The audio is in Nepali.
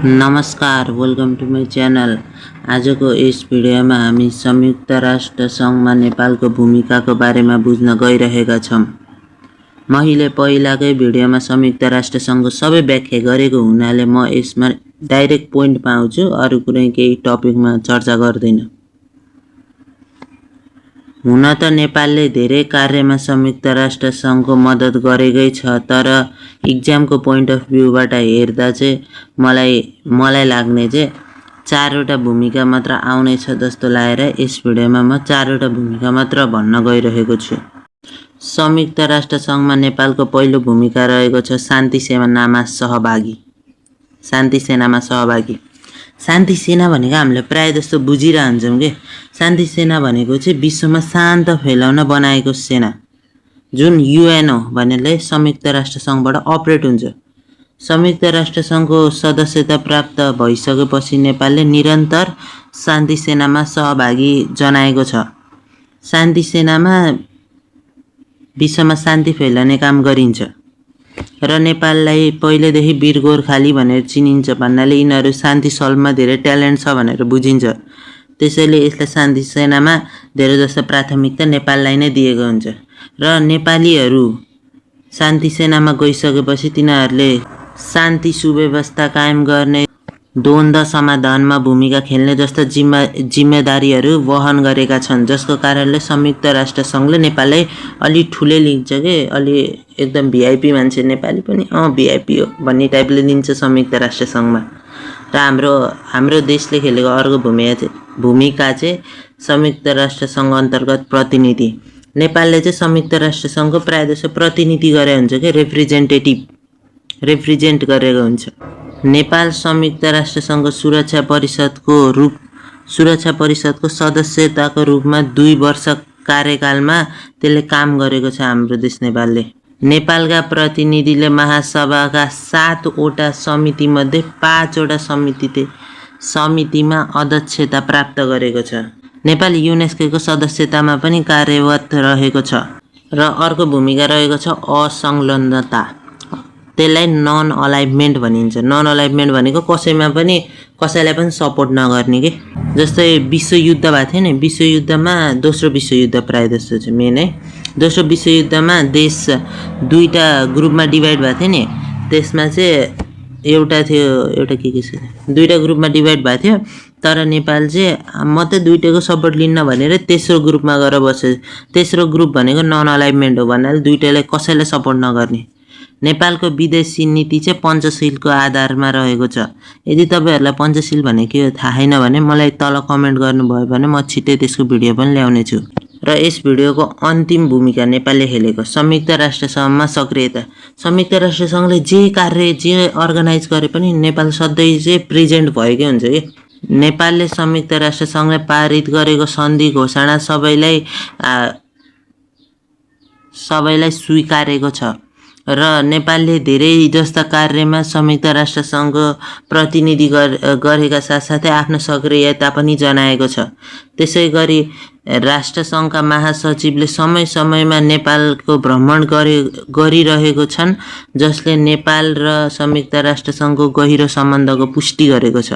नमस्कार, वेलकम टु माई च्यानल। आजको यस भिडियोमा हामी संयुक्त राष्ट्र सङ्घमा नेपालको भूमिकाको बारेमा बुझ्न गइरहेका छौँ। मैले पहिलाकै भिडियोमा संयुक्त राष्ट्र सङ्घको सबै व्याख्या गरेको हुनाले म यसमा डाइरेक्ट पोइन्टमा आउँछु, अरू कुनै केही टपिकमा चर्चा गर्दैन। हुन त नेपालले धेरै कार्यमा संयुक्त राष्ट्र सङ्घको मद्दत गरेकै छ, तर इक्जामको पोइन्ट अफ भ्यूबाट हेर्दा चाहिँ मलाई लाग्ने चाहिँ 4वटा भूमिका मात्र आउनेछ जस्तो लागेर यस भिडियोमा म 4वटा भूमिका मात्र भन्न गइरहेको छु। संयुक्त राष्ट्र सङ्घमा नेपालको पहिलो भूमिका रहेको छ शान्ति सेनामा सहभागी। शान्ति सेना भनेको हामीले प्रायः जस्तो बुझिरहन्छौँ कि शान्ति सेना भनेको चाहिँ विश्वमा शान्त फैलाउन बनाएको सेना, जुन युएनओ भन्नेले संयुक्त राष्ट्र सङ्घबाट अपरेट हुन्छ। संयुक्त राष्ट्र सङ्घको सदस्यता प्राप्त भइसकेपछि नेपालले निरन्तर शान्ति सेनामा सहभागी जनाएको छ। शान्ति सेनामा विश्वमा शान्ति फैलाउने काम गरिन्छ र नेपाललाई पहिलेदेखि वीर गोर्खाली भनेर चिनिन्छ भन्नाले यिनीहरू शान्ति सल्भमा धेरै ट्यालेन्ट छ भनेर बुझिन्छ। त्यसैले यसलाई शान्ति सेनामा धेरै जस्तो प्राथमिकता नेपाललाई नै दिएको हुन्छ र नेपालीहरू शान्ति सेनामा गइसकेपछि तिनीहरूले शान्ति सुव्यवस्था कायम गर्ने, द्वन्द्व समाधानमा भूमिका खेल्ने जस्ता जिम्मेदारीहरू वहन गरेका छन्, जसको कारणले संयुक्त राष्ट्र सङ्घले नेपाललाई अलि ठुलै लिन्छ कि अलि एकदम भिआइपी मान्छे नेपाली पनि भिआइपी हो भन्ने टाइपले लिन्छ संयुक्त राष्ट्र सङ्घमा। र हाम्रो देशले खेलेको अर्को भूमिका चाहिँ संयुक्त राष्ट्र सङ्घ अन्तर्गत प्रतिनिधि। नेपालले चाहिँ संयुक्त राष्ट्र सङ्घको प्रायः जसो प्रतिनिधि गरे हुन्छ कि रिप्रेजेन्ट गरेको हुन्छ। नेपाल संयुक्त राष्ट्र सङ्घको सुरक्षा परिषदको सदस्यताको रूपमा 2 वर्ष कार्यकालमा त्यसले काम गरेको छ हाम्रो देश नेपालले। नेपालका प्रतिनिधिले महासभाका 7वटा समितिमध्ये 5वटा समितिमा अध्यक्षता प्राप्त गरेको छ। नेपाल युनेस्को सदस्यतामा पनि कार्यरत रहेको छ। र अर्को भूमिका रहेको छ असंलग्नता। त्यसलाई नन अलाइभमेन्ट भनिन्छ। नन अलाइभमेन्ट भनेको कसैलाई पनि सपोर्ट नगर्ने के। जस्तै विश्वयुद्ध भएको थियो नि, विश्वयुद्धमा दोस्रो विश्वयुद्ध प्रायः जस्तो चाहिँ मेन है। दोस्रो विश्वयुद्धमा देश 2टा ग्रुपमा डिभाइड भएको थियो नि, त्यसमा चाहिँ एउटा के 2टा ग्रुपमा डिभाइड भएको थियो, तर नेपाल चाहिँ म त 2टाको सपोर्ट लिन्न भनेर तेस्रो ग्रुपमा गएर बस्यो। तेस्रो ग्रुप भनेको नन अलाइभमेन्ट हो भन्नाले 2टालाई कसैलाई सपोर्ट नगर्ने। नेपालको विदेशी नीति चाहिँ पञ्चशीलको आधारमा रहेको छ। यदि तपाईँहरूलाई पञ्चशील भनेको के हो थाहा छैन भने मलाई तल कमेन्ट गर्नुभयो भने म छिट्टै त्यसको भिडियो पनि ल्याउने छु। र यस भिडियोको अन्तिम भूमिका नेपालले खेलेको संयुक्त राष्ट्र सङ्घमा सक्रियता। संयुक्त राष्ट्र सङ्घले जे अर्गनाइज गरे पनि नेपाल सधैँ चाहिँ प्रेजेन्ट भएकै हुन्छ कि। नेपालले संयुक्त राष्ट्र सङ्घले पारित गरेको सन्धि घोषणा सबैलाई स्वीकारेको छ र नेपालले धेरै जस्ता कार्यमा संयुक्त राष्ट्र सङ्घको प्रतिनिधि गरेका साथसाथै आफ्नो सक्रियता पनि जनाएको छ। त्यसै गरी राष्ट्रसङ्घका महासचिवले समयमा नेपालको भ्रमण गरिरहेको छन्, जसले नेपाल र संयुक्त राष्ट्र सङ्घको गहिरो सम्बन्धको पुष्टि गरेको छ।